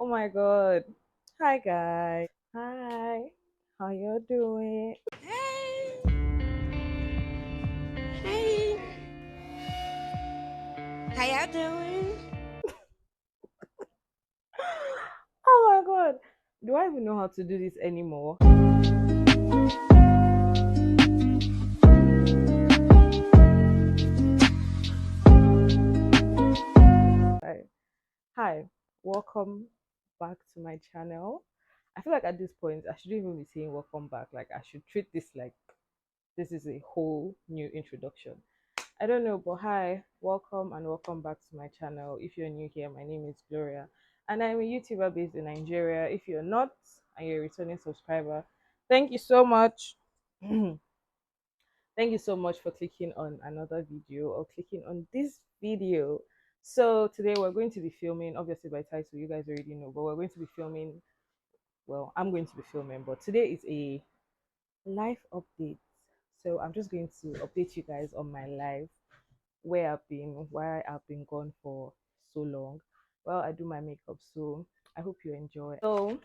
Oh my god. Hi guys. Hi. How you doing? Hey, hey, how y'all doing? Oh my god. Do I even know how to do this anymore? Hi. Hi. Welcome back to my channel. I feel like at this point I shouldn't even be saying welcome back. Like I should treat this like this is a whole new introduction. I don't know, but hi, welcome and welcome back to my channel. If you're new here, my name is Gloria and I'm a YouTuber based in Nigeria. If you're not and you're a returning subscriber, thank you so much. Thank you so much for clicking on another video or clicking on this video. So today we're going to be filming, obviously by title you guys already know, but we're going to be filming, well, I'm going to be filming, but today is a life update. So I'm just going to update you guys on my life, where I've been, why I've been gone for so long. Well, I do my makeup, so I hope you enjoy. So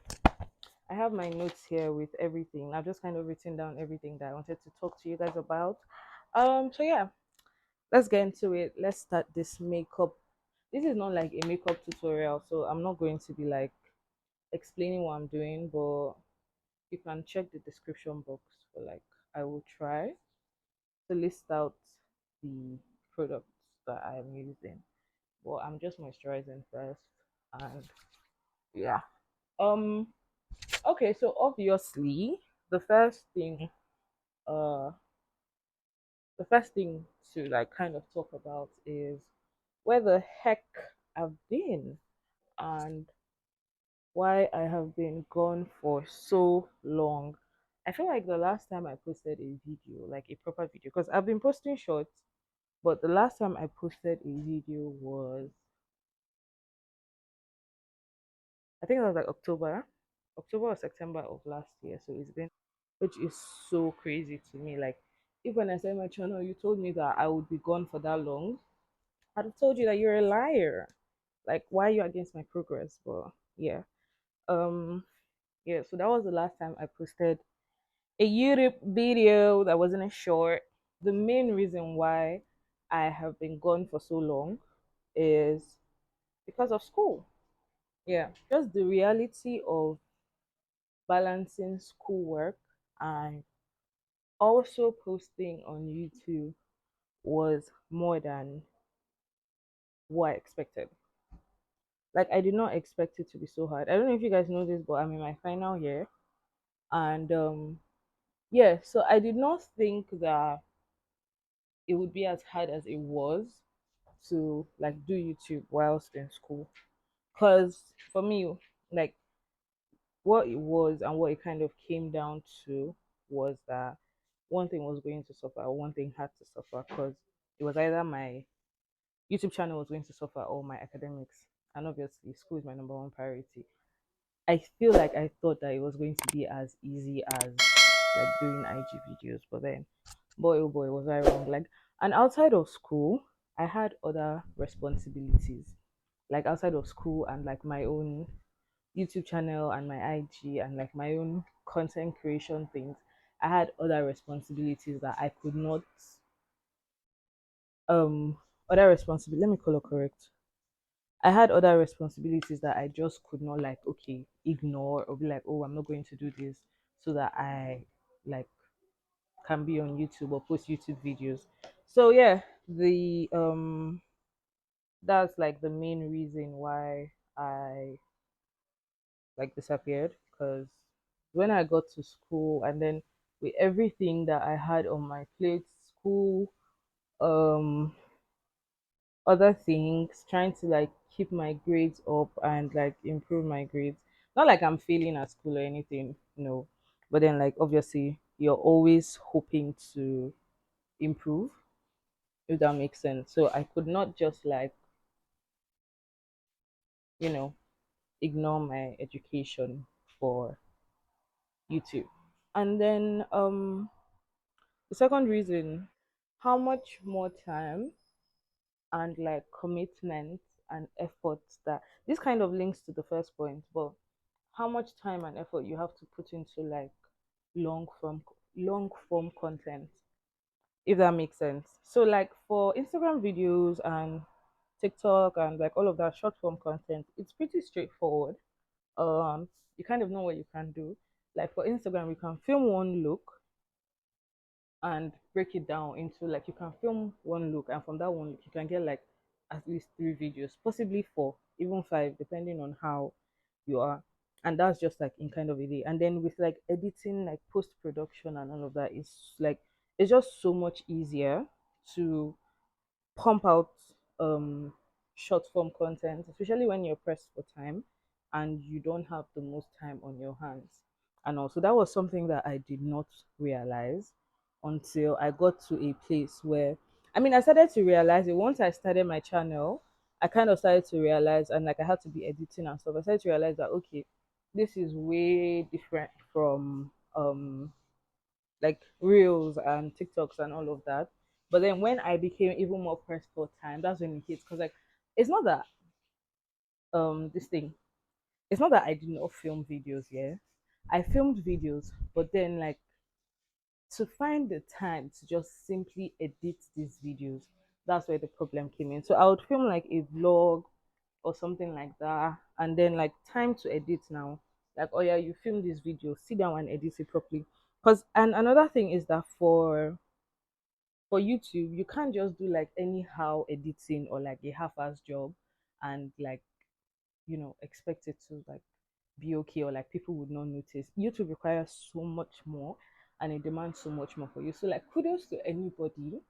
I have my notes here with everything. I've just kind of written down everything that I wanted to talk to you guys about. So yeah, let's get into it. Let's start this makeup. This is not like a makeup tutorial, so I'm not going to be like explaining what I'm doing, but you can check the description box for like I will try to list out the products that I'm using. Well, I'm just moisturizing first, and yeah. Um. Okay, so obviously, the first thing, uh, the first thing to like kind of talk about is where the heck I've been and why I have been gone for so long. I feel like the last time I posted a video, like a proper video, because I've been posting shorts, but the last time I posted a video was, I think it was like October or September of last year. So it's been, which is so crazy to me. Like, if when I started my channel, you told me that I would be gone for that long, I'd have told you that you're a liar. Like, why are you against my progress? But yeah, um, yeah. So that was the last time I posted a YouTube video that wasn't a short. The main reason why I have been gone for so long is because of school. Yeah, just the reality of balancing schoolwork and also posting on YouTube was more than what I expected. Like I did not expect it to be so hard. I don't know if you guys know this, but I'm in my final year, and yeah, so I did not think that it would be as hard as it was to like do YouTube whilst in school. Cause for me, like what it was and what it kind of came down to was that one thing was going to suffer, or one thing had to suffer, because it was either my YouTube channel was going to suffer or my academics. And obviously, school is my number one priority. I feel like I thought that it was going to be as easy as like doing IG videos, but then, boy, oh boy, was I wrong. Like, and outside of school, I had other responsibilities, like outside of school and like my own YouTube channel and my IG and like my own content creation things. I had other responsibilities that I could not um other responsibility, let me color correct. I had other responsibilities that I just could not like okay ignore or be like, oh, I'm not going to do this so that I like can be on YouTube or post YouTube videos. So yeah, the that's like the main reason why I like disappeared, because when I got to school and then with everything that I had on my plate, school, um other things, trying to like keep my grades up and like improve my grades. Not like I'm failing at school or anything, no. But then like obviously you're always hoping to improve, if that makes sense. So I could not just like, you know, ignore my education for YouTube. And then the second reason, how much more time and like commitment and effort that this kind of links to the first point, but how much time and effort you have to put into like long form long form content, if that makes sense. So like for Instagram videos and TikTok and like all of that short form content, it's pretty straightforward. You kind of know what you can do. Like for Instagram, you can film one look and break it down into like you can film one look, and from that one look you can get like at least 3 videos, possibly four, even five, depending on how you are. And that's just like in kind of a day. And then with like editing, like post production and all of that, it's like it's just so much easier to pump out um short form content, especially when you're pressed for time and you don't have the most time on your hands. And also that was something that I did not realize until I got to a place where, I mean, I started to realize it once I started my channel. I kind of started to realize, and like I had to be editing and stuff. I started to realize that okay, this is way different from like reels and TikToks and all of that. But then when I became even more pressed for time, that's when it hits. Because like it's not that this thing, it's not that I did not film videos, yeah. I filmed videos, but then like to find the time to just simply edit these videos, that's where the problem came in. So I would film like a vlog or something like that, and then like time to edit now. Like, oh yeah, you film this video, sit down and edit it properly. Because and another thing is that for YouTube, you can't just do like anyhow editing or like a half-ass job and like expect it to like be okay, or like people would not notice. YouTube requires so much more and it demands so much more for you. So like kudos to anybody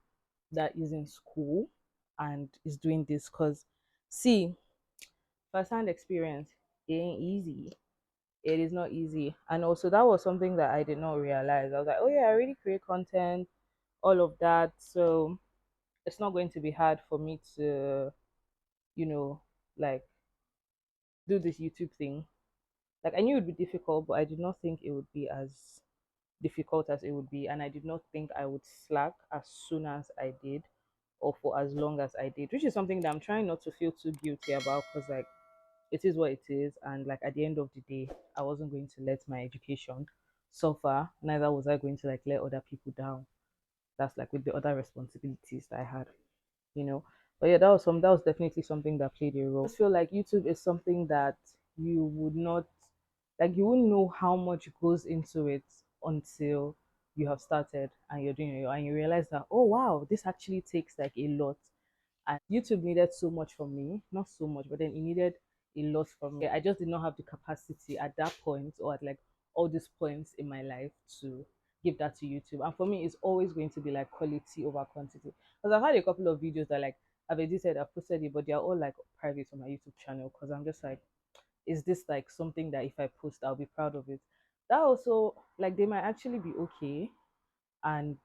that is in school and is doing this, because see, first-hand experience, it ain't easy. It is not easy. And also that was something that I did not realize. I was like, oh yeah, I already create content, all of that. So it's not going to be hard for me to, you know, like do this YouTube thing. Like I knew it would be difficult, but I did not think it would be as difficult as it would be, and I did not think I would slack as soon as I did, or for as long as I did, which is something that I'm trying not to feel too guilty about, because like it is what it is, and like at the end of the day, I wasn't going to let my education suffer. Neither was I going to like let other people down. That's like with the other responsibilities that I had. you know. But yeah, that was definitely something that played a role. I just feel like YouTube is something that you would not like you wouldn't know how much goes into it until you have started and you're doing it and you realize that, oh wow, this actually takes like a lot. And YouTube needed so much from me, not so much, but then it needed a lot from me. I just did not have the capacity at that point, or at like all these points in my life, to give that to YouTube. And for me, it's always going to be like quality over quantity. Because I've had a couple of videos that like I've edited, I've posted it, but they're all like private on my YouTube channel, because I'm just like, is this like something that if I post, I'll be proud of it? That also, like, they might actually be okay, and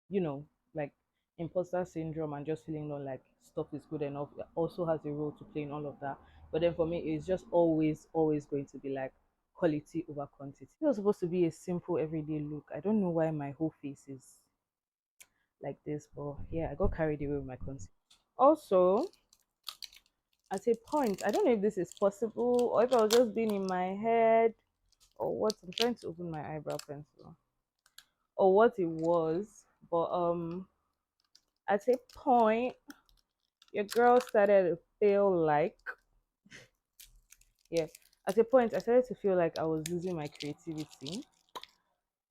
you know, like imposter syndrome and just feeling not like stuff is good enough also has a role to play in all of that. But then for me, it's just always going to be like quality over quantity. It was supposed to be a simple everyday look. I don't know why my whole face is like this, but yeah, I got carried away with my concept. Also, at a point, I don't know if this is possible or if I was just being in my head or what. I'm trying to open my eyebrow pencil or what it was, but at a point your girl started to feel like, yeah, at a point I started to feel like I was losing my creativity.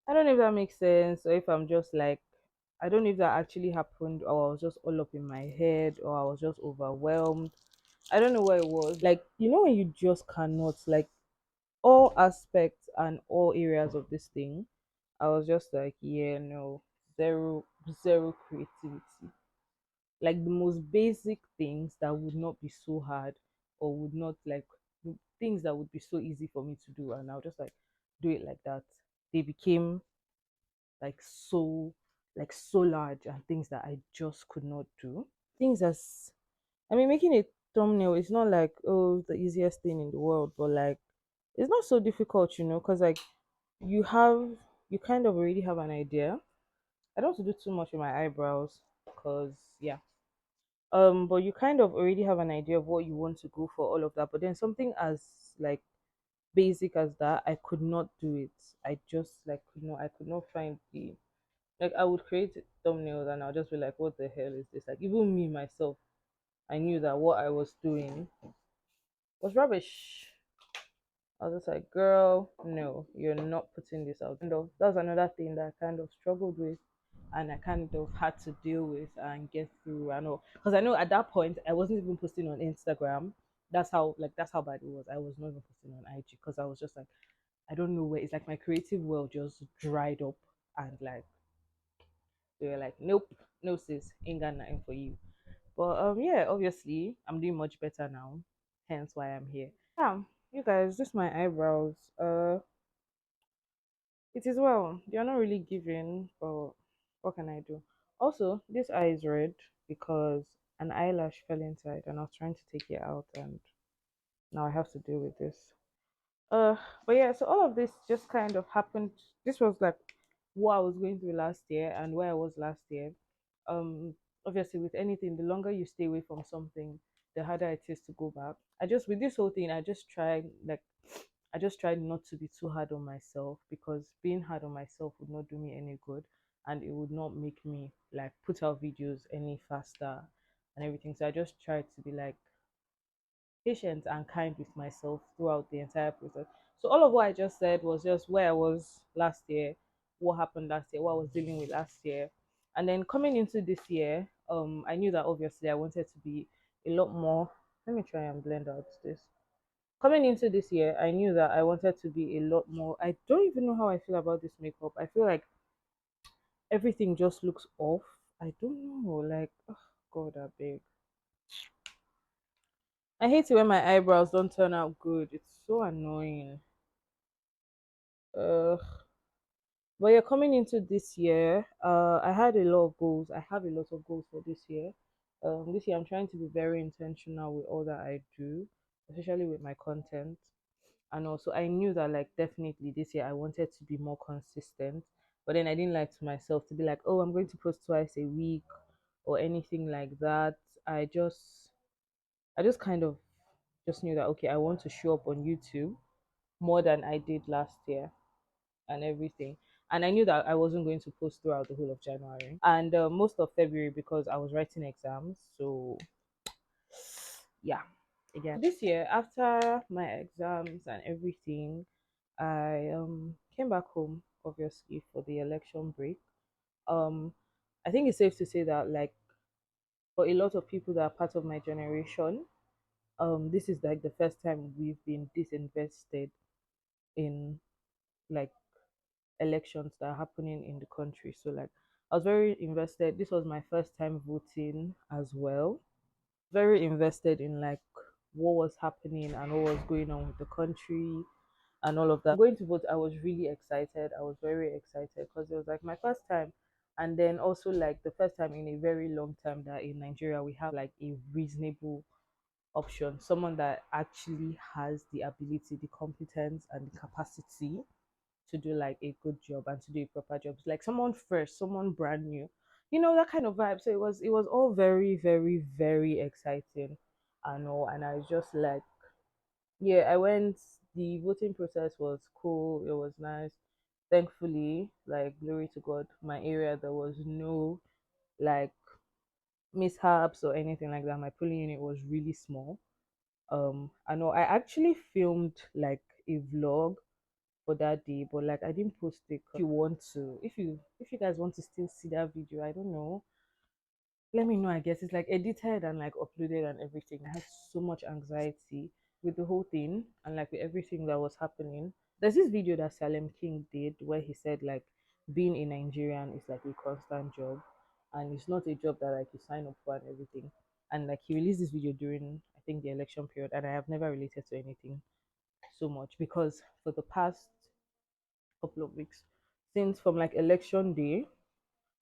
I don't know if that makes sense, or if I'm just like, I don't know if that actually happened, or I was just all up in my head, or I was just overwhelmed. I don't know what it was. Like, when you just cannot, like, all aspects and all areas of this thing, I was just like, yeah, no, zero creativity. Like the most basic things that would not be so hard, or would not like things that would be so easy for me to do, and I'll just like do it like that. They became like so large, and things that I just could not do. Things as, I mean, making a thumbnail is not like, oh, the easiest thing in the world, but like it's not so difficult, because like you have you kind of already have an idea. I don't want to do too much with my eyebrows because yeah, But you kind of already have an idea of what you want to go for, all of that. But then something as like basic as that, I could not do it. I just like I could not find the like I would create thumbnails and I'll just be like, what the hell is this? Like even me myself, I knew that what I was doing was rubbish. I was just like, girl, no, you're not putting this out. And that was another thing that I kind of struggled with and I kind of had to deal with and get through. I know because I know at that point I wasn't even posting on Instagram. That's how bad it was. I was not even posting on IG because I was just like, I don't know where it's like my creative world just dried up and like they were like, nope, no sis, ain't got nothing for you. But yeah, obviously I'm doing much better now. Hence why I'm here. Yeah, you guys, just my eyebrows. It is well. They are not really giving, but what can I do? Also, this eye is red because an eyelash fell inside and I was trying to take it out and now I have to deal with this. Uh but yeah, so all of this just kind of happened. This was like what I was going through last year and where I was last year. Um Obviously with anything, the longer you stay away from something, the harder it is to go back. I just with this whole thing, I just tried not to be too hard on myself because being hard on myself would not do me any good and it would not make me like put out videos any faster and everything. So I just tried to be like patient and kind with myself throughout the entire process. So all of what I just said was just where I was last year, what happened last year, what I was dealing with last year. And then coming into this year, I knew that obviously I wanted to be a lot more. Let me try and blend out this. Coming into this year, I knew that I wanted to be a lot more. I don't even know how I feel about this makeup. I feel like everything just looks off. I don't know. Like, oh God, I beg. I hate it when my eyebrows don't turn out good. It's so annoying. Uh, but yeah, coming into this year, I had a lot of goals. I have a lot of goals for this year. This year I'm trying to be very intentional with all that I do, especially with my content. And also, I knew that like definitely this year I wanted to be more consistent. But then I didn't like to myself to be like, oh, I'm going to post twice a week or anything like that. I just, I just kind of just knew that okay, I want to show up on YouTube more than I did last year and everything. And I knew that I wasn't going to post throughout the whole of January and most of February because I was writing exams. So, yeah, again. This year, after my exams and everything, I came back home, obviously, for the election break. Um, I think it's safe to say that, like, for a lot of people that are part of my generation, this is like the first time we've been disinvested in like elections that are happening in the country. So like I was very invested. This was my first time voting as well. Very invested in like what was happening and what was going on with the country and all of that. Going to vote, I was really excited. I was very excited because it was like my first time. And then also like the first time in a very long time that in Nigeria we have like a reasonable option, someone that actually has the ability, the competence, and the capacity to do like a good job and to do a proper job. Like someone fresh, someone brand new, that kind of vibe. So it was all very, very, very exciting. I know, and I was just like, yeah, I went. The voting process was cool. It was nice. Thankfully, like glory to God, my area there was no like mishaps or anything like that. My polling unit was really small. I know I actually filmed like a vlog for that day, but like I didn't post it. If you want to, if you guys want to still see that video, I don't know. Let me know. I guess it's like edited and like uploaded and everything. I had so much anxiety with the whole thing and like with everything that was happening. There's this video that Salem King did where he said like being a Nigerian is like a constant job and it's not a job that like you sign up for and everything. And like he released this video during I think the election period and I have never related to anything so much because for the past couple of weeks since from like election day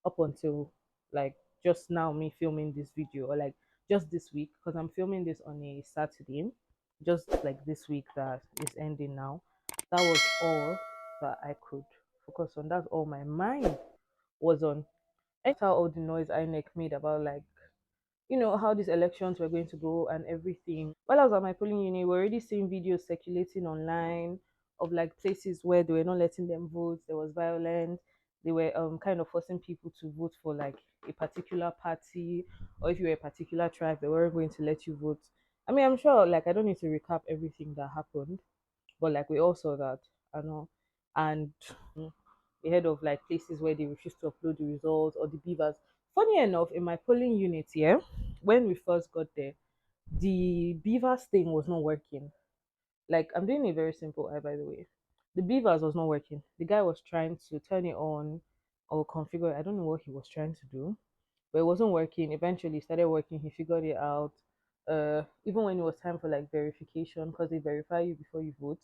up until like just now me filming this video or like just this week because I'm filming this on a Saturday, just like this week that is ending now. That was all that I could focus on. That's all my mind was on. After all the noise INEC made about like how these elections were going to go and everything. While I was at my polling unit, we are already seeing videos circulating online of like places where they were not letting them vote. There was violence. They were kind of forcing people to vote for like a particular party, or if you were a particular tribe, they weren't going to let you vote. I mean, I'm sure like I don't need to recap everything that happened, but like we all saw that, I know, and we heard of like places where they refused to upload the results or the beavers. Funny enough, in my polling unit here, when we first got there, the beavers thing was not working. Like I'm doing a very simple eye, by the way. The beavers was not working. The guy was trying to turn it on or configure it. I don't know what he was trying to do, but it wasn't working. Eventually, it started working. He figured it out. Even when it was time for like verification, because they verify you before you vote.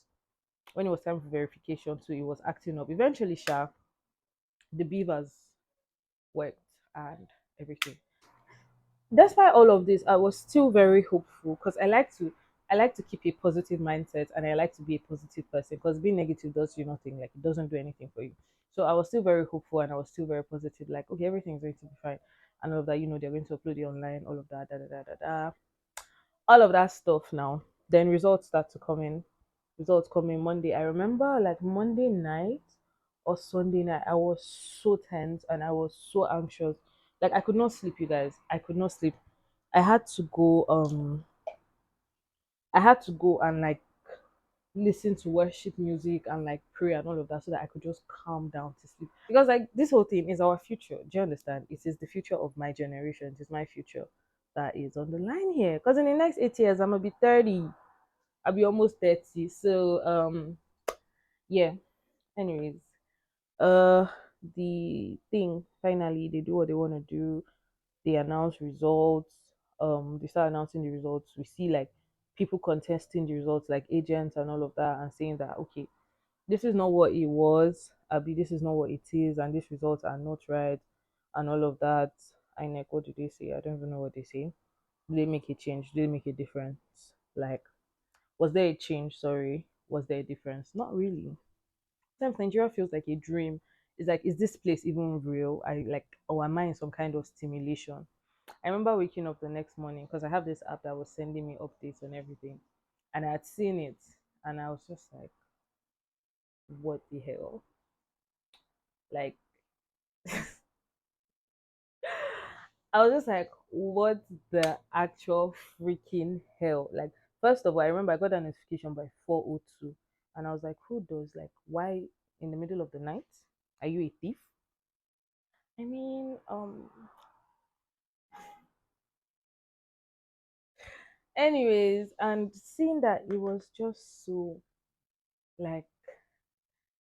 When it was time for verification too, it was acting up. Eventually, the beavers worked and everything. Despite all of this, I was still very hopeful because I like to keep a positive mindset and I like to be a positive person because being negative does you nothing, like it doesn't do anything for you. So I was still very hopeful and I was still very positive, like okay, everything's going to be fine. And all of that, they're going to upload it online, all of that, da da da da da. All of that stuff now. Then results start to come in. Results come in Monday. I remember like Monday night or Sunday night, I was so tense and I was so anxious. Like I could not sleep, you guys. I could not sleep. I had to go I had to go and like listen to worship music and like pray and all of that so that I could just calm down to sleep. Because like this whole thing is our future. Do you understand? It is the future of my generation. It is my future that is on the line here. Because in the next 8 years I'm gonna be 30. I'll be almost 30. So yeah. Anyways, uh the thing finally they do what they want to do. They announce results. They start announcing the results. We see like people contesting the results, like agents and all of that, and saying that okay, this is not what it was, Abby, this is not what it is, and these results are not right, and all of that. INEC, what do they say? I don't even know what they say. Did they make a change? Did they make a difference? Like, was there a change? Sorry, was there a difference? Not really. Sometimes Nigeria feels like a dream. It's like, is this place even real? I like, or am I in some kind of stimulation? I remember waking up the next morning because I have this app that was sending me updates on everything, and I had seen it, and I was just like, "What the hell?" Like, I was just like, "What the actual freaking hell?" Like, first of all, I remember I got a notification by 4:02, and I was like, "Who does like why in the middle of the night? Are you a thief?" I mean, anyways, and seeing that it was just so like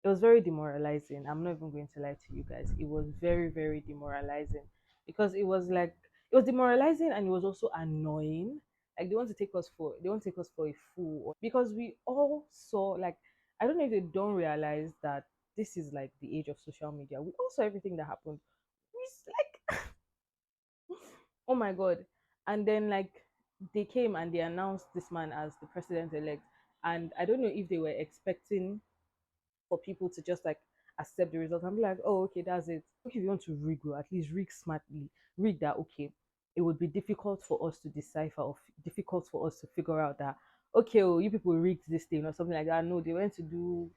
it was very demoralizing. I'm not even going to lie to you guys. It was very, very demoralizing because it was like it was demoralizing and it was also annoying. Like they want to take us for a fool because we all saw like I don't know if they don't realize that this is like the age of social media. We all saw everything that happened. Like oh my god. And then like they came and they announced this man as the president elect. And I don't know if they were expecting for people to just like accept the result and be like, oh, okay, that's it. Okay, if you want to rig, well, at least rig smartly. Rig that, okay, it would be difficult for us to decipher or difficult for us to figure out that, okay, oh, you people rigged this thing or something like that. No, they went to do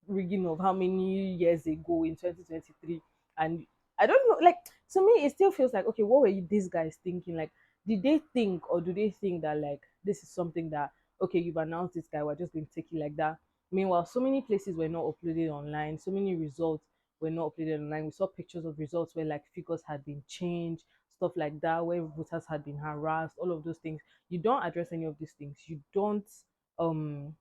rigging of how many years ago in 2023. And I don't know, like, to me, it still feels like, okay, what were these guys thinking? Like, did they think or do they think that, like, this is something that, okay, you've announced this guy, we're just going to take it like that? Meanwhile, so many places were not uploaded online, so many results were not uploaded online. We saw pictures of results where, like, figures had been changed, stuff like that, where voters had been harassed, all of those things. You don't address any of these things. You don't um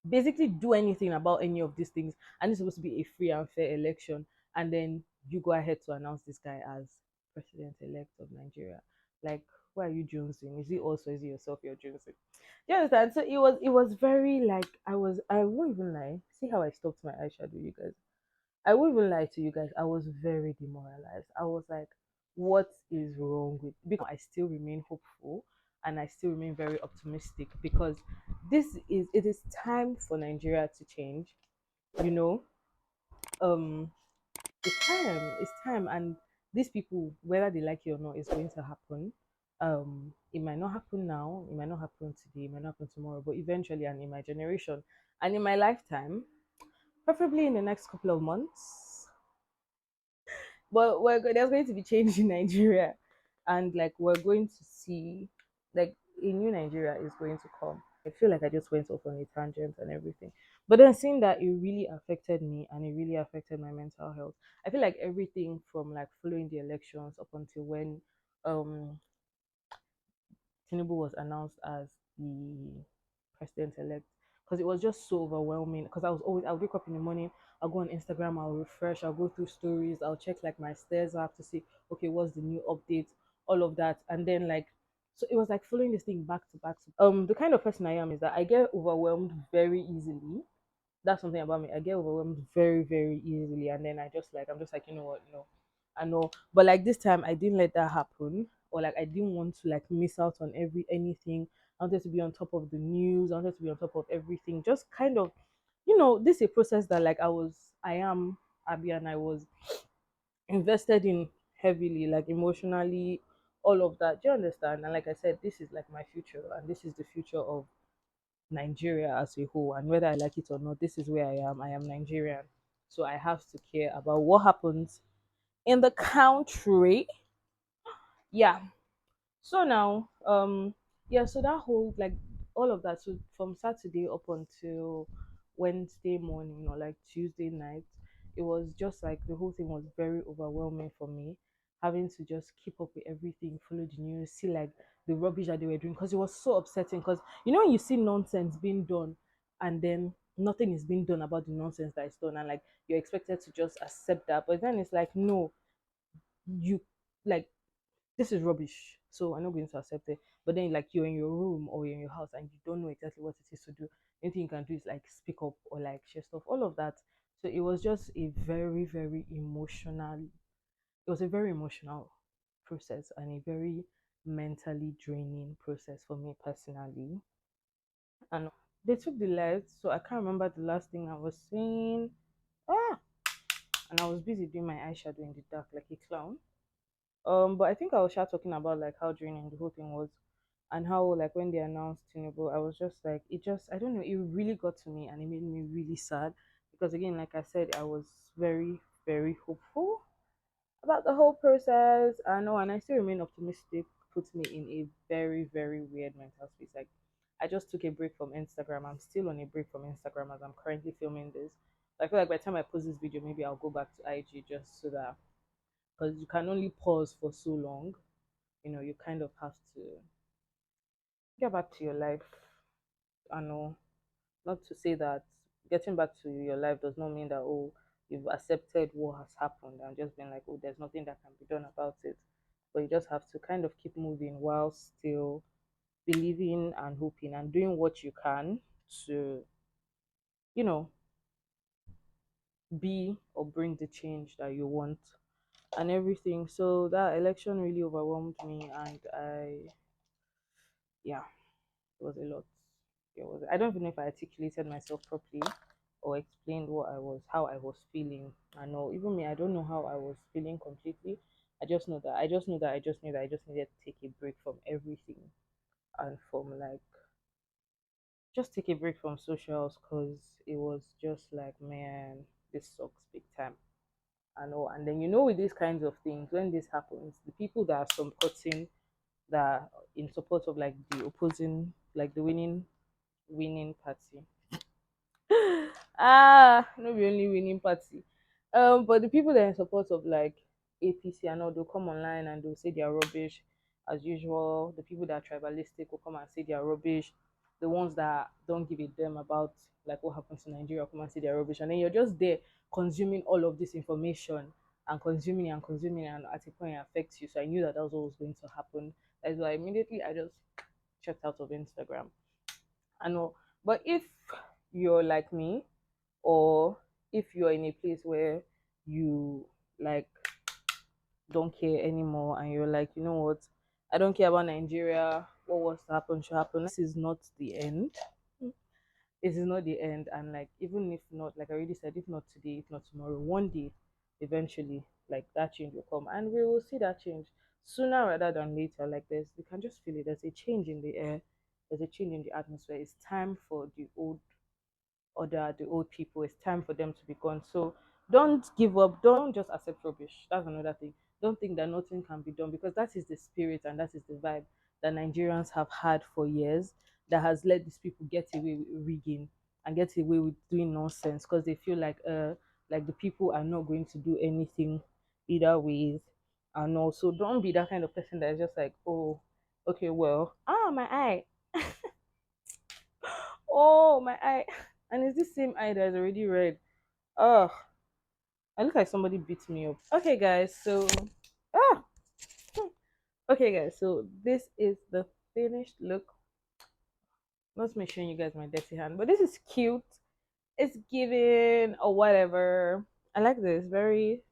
basically do anything about any of these things, and it's supposed to be a free and fair election, and then you go ahead to announce this guy as president-elect of Nigeria. Like, why are you jonesing? Is it also is it yourself you're jonesing? Do you understand? So it was very like I won't even lie. See how I stopped my eyeshadow, you guys. I won't even lie to you guys. I was very demoralized. I was like, what is wrong with because I still remain hopeful and I still remain very optimistic because it is time for Nigeria to change. You know, um, it's time. It's time, and these people, whether they like it or not, is going to happen. It might not happen now, it might not happen today, it might not happen tomorrow, but eventually, and in my generation and in my lifetime, preferably in the next couple of months. But there's going to be change in Nigeria, and like we're going to see like a new Nigeria is going to come. I feel like I just went off on a tangent and everything, but then seeing that it really affected me and it really affected my mental health. I feel like everything from like following the elections up until when um Tinubu was announced as the president elect, because it was just so overwhelming. Because I'll wake up in the morning, I'll go on Instagram, I'll refresh, I'll go through stories, I'll check like my stairs, I have to see, okay, what's the new update, all of that. And then like, so it was like following this thing back to back. The kind of person I am is that I get overwhelmed very easily. That's something about me. I get overwhelmed very, very easily, and then I'm just like, you know what, no, I know. But like this time, I didn't let that happen, or like I didn't want to like miss out on anything. I wanted to be on top of the news. I wanted to be on top of everything. Just kind of, this is a process that like I am Abby, and I was invested in heavily, like emotionally, all of that. Do you understand? And like I said, this is like my future, and this is the future of Nigeria as a whole, and whether I like it or not, this is where I am. I am Nigerian, so I have to care about what happens in the country. Yeah. So now, yeah. So that whole like all of that. So from Saturday up until Wednesday morning or like Tuesday night, it was just like the whole thing was very overwhelming for me, having to just keep up with everything, follow the news, see like the rubbish that they were doing, because it was so upsetting. Because when you see nonsense being done, and then nothing is being done about the nonsense that is done, and like you're expected to just accept that, but then it's like no, you like this is rubbish, so I'm not going to accept it. But then like you're in your room or you're in your house and you don't know exactly what it is to do. Anything you can do is like speak up or like share stuff, all of that. So it was just a very, very emotional, it was a very emotional process and a very mentally draining process for me personally. And they took the lights, so I can't remember the last thing I was saying. Ah, and I was busy doing my eyeshadow in the dark like a clown. But I think I was start talking about like how draining the whole thing was, and how like when they announced Tinubu, I was just like, it just I don't know, it really got to me and it made me really sad, because again, like I said, I was very, very hopeful about the whole process. I know, and I still remain optimistic. Puts me in a very, very weird mental space. Like I just took a break from Instagram. I'm still on a break from Instagram as I'm currently filming this. I feel like by the time I post this video, maybe I'll go back to IG just so that, because you can only pause for so long. You kind of have to get back to your life. I know, not to say that getting back to your life does not mean that, oh, you've accepted what has happened and just been like, oh, there's nothing that can be done about it. But you just have to kind of keep moving while still believing and hoping and doing what you can to, you know, be or bring the change that you want and everything. So that election really overwhelmed me, and yeah, it was a lot. It was. I don't even know if I articulated myself properly or explained how I was feeling. I know even me, I don't know how I was feeling completely. I just knew that I just needed to take a break from everything, and from like just take a break from socials, because it was just like, man, this sucks big time. I know. And then with these kinds of things, when this happens, the people that are supporting, that are in support of like the opposing, like the winning party. No be only winning party. But the people that are in support of like APC and all, they'll come online and they'll say they are rubbish as usual. The people that are tribalistic will come and say they are rubbish. The ones that don't give a damn about like what happens in Nigeria come and say they are rubbish. And then you're just there consuming all of this information and consuming, and at a point it affects you. So I knew that was what was going to happen. That's why immediately I just checked out of Instagram. I know. But if you're like me, or if you're in a place where you like don't care anymore and you're like, you know what, I don't care about Nigeria, what was to happen should happen, this is not the end. This is not the end. And like, even if not, like I already said, if not today, if not tomorrow, one day eventually like that change will come and we will see that change. sooner rather than later. Like we can just feel it. There's a change in the air. There's a change in the atmosphere. It's time for the old order, the old people. It's time for them to be gone. So don't give up. Don't just accept rubbish. That's another thing. Don't think that nothing can be done, because that is the spirit and that is the vibe that Nigerians have had for years, that has let these people get away with rigging and get away with doing nonsense, because they feel like the people are not going to do anything either ways. And also, don't be that kind of person that is just like, oh, okay, well, my eye, oh, my eye. And it's this same eye that is already red. Oh, I look like somebody beat me up. Okay, guys. So, ah, okay, guys. So this is the finished look. Not me showing you guys my dirty hand, but this is cute. It's giving or whatever. I like this. Very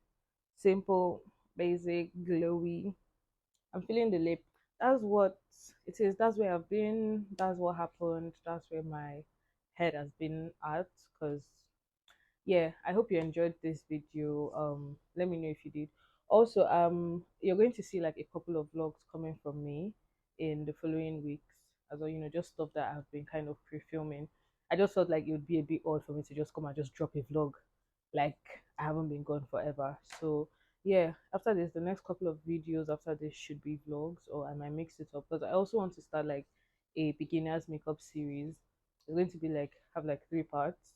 simple, basic, glowy. I'm feeling the lip. That's what it is. That's where I've been. That's what happened. That's where my head has been at. Because yeah, I hope you enjoyed this video. Let me know if you did. Also, you're going to see like a couple of vlogs coming from me in the following weeks, as well, just stuff that I've been kind of pre-filming. I just felt like it would be a bit odd for me to just come and just drop a vlog, like I haven't been gone forever. So yeah, after this, the next couple of videos after this should be vlogs, or I might mix it up, because I also want to start like a beginners makeup series. It's going to be like have like 3 parts.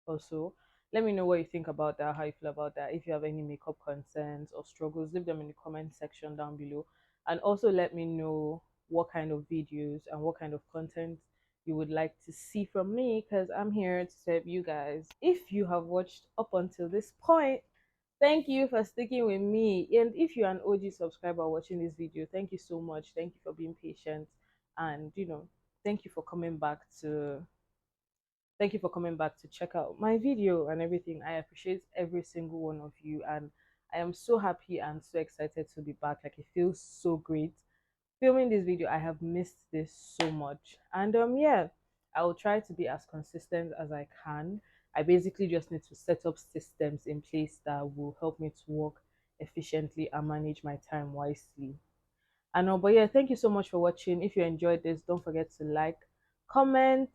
Also, let me know what you think about that, how you feel about that. If you have any makeup concerns or struggles, leave them in the comment section down below. And also let me know what kind of videos and what kind of content you would like to see from me, because I'm here to serve you guys. If you have watched up until this point, thank you for sticking with me. And if you're an OG subscriber watching this video, thank you so much. Thank you for being patient, and thank you for coming back to check out my video and everything. I appreciate every single one of you, and I am so happy and so excited to be back. Like, it feels so great filming this video. I have missed this so much, and yeah, I will try to be as consistent as I can. I basically just need to set up systems in place that will help me to work efficiently and manage my time wisely. I know, but yeah, thank you so much for watching. If you enjoyed this, don't forget to like, comment,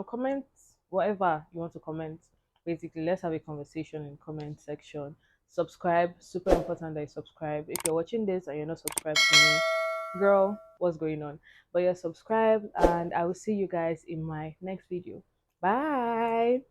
comment whatever you want to comment. Basically, let's have a conversation in comment section. Subscribe, super important that you subscribe. If you're watching this and you're not subscribed to me, girl, what's going on? But yeah, subscribe, and I will see you guys in my next video. Bye.